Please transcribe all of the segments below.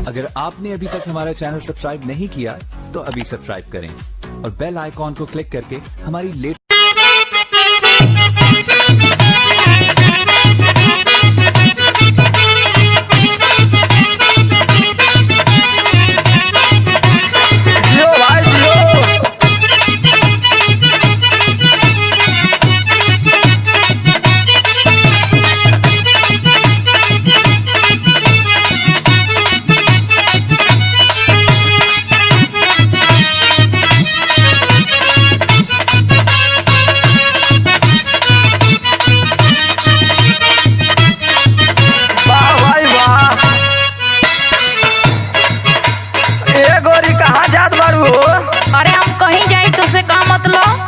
अगर आपने अभी तक हमारा चैनल सब्सक्राइब नहीं किया तो अभी सब्सक्राइब करें और बेल आइकॉन को क्लिक करके हमारी लेटेस्ट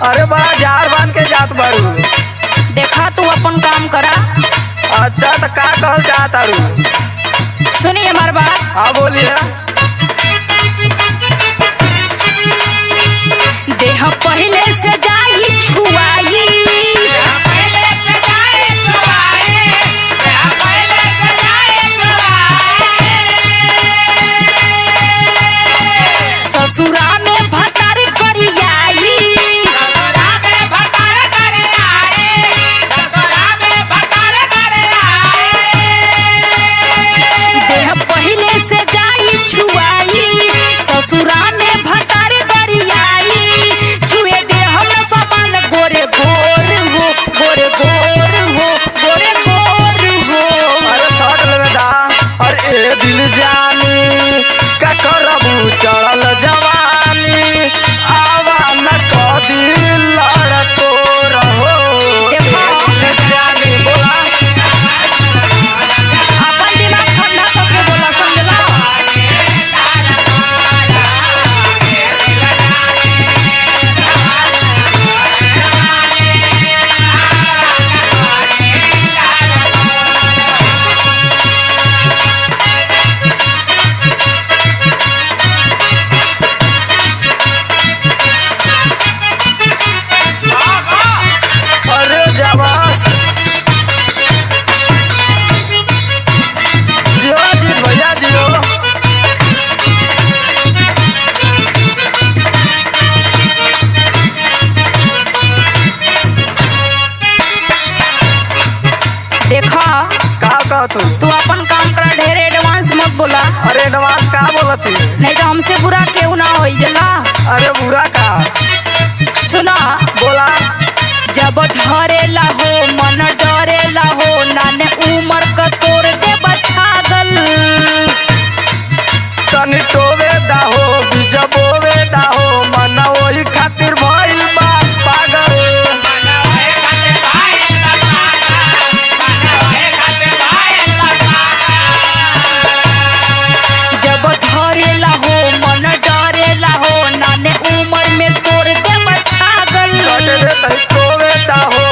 अरे बड़ा जार बांध के जात बारू। देखा तू अपन काम करा। अच्छा तो का कहल चाहत आरू? सुनिए हमार बात। हाँ बोलिए। देह पहले से जाई छुआई, ससुरा में भतार करियाई, ससुरा में भतार गरियाई, छुए दे हम सामान गोरे गोर हो, गोरे गोर हो, गोरे गोर हो। अरे शर्ट लेवे दा। अरे ए दिल जानी का करबू चढ़ल जवानी, आवा न कदी लड़को रहो। दिल जानी बोला अपन दिमाग ठंडा करके बोला, समझला? तू अपन काम कर, ढेर एडवांस मत बोला। अरे एडवांस का बोलती? नहीं तो हमसे बुरा क्यों ना हो जला। अरे बुरा का? सुना बोला। जब धरेला हो मन डरेला हो, नाने उमर का तोड़ दे बछागल, तनी टोवे दा हो बीज बोवे दा हो, मन वही खातिर भइल बा पागल। जब धरेला हो मन डरेला हो, नाने उमर में तोड़ दे बछागल, टोवे दा हो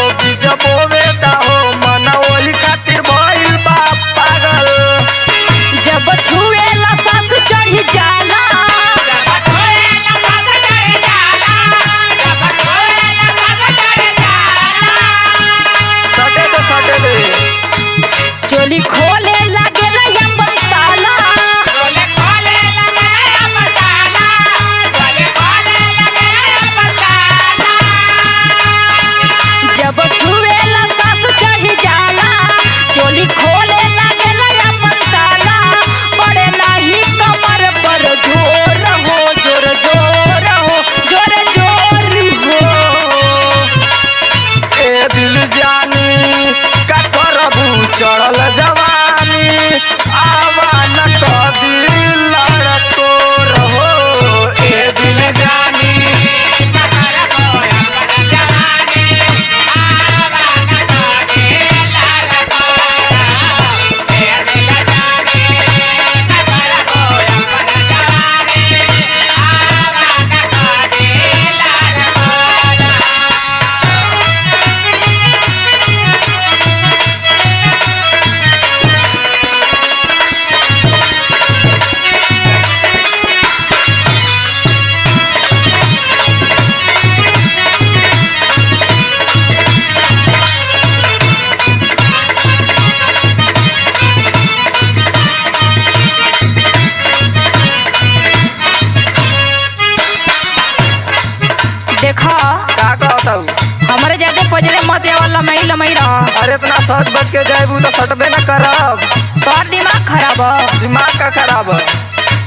मत वाला लमई लमई रहा। अरे इतना सच बच के जाबू तो सटबे न करब। तोर दिमाग खराब है। दिमाग का खराब है।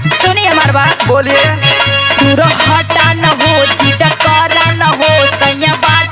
सुनिए हमार बात। बोलिए। दूर हटा न हो, जिद करा न हो, सैया बार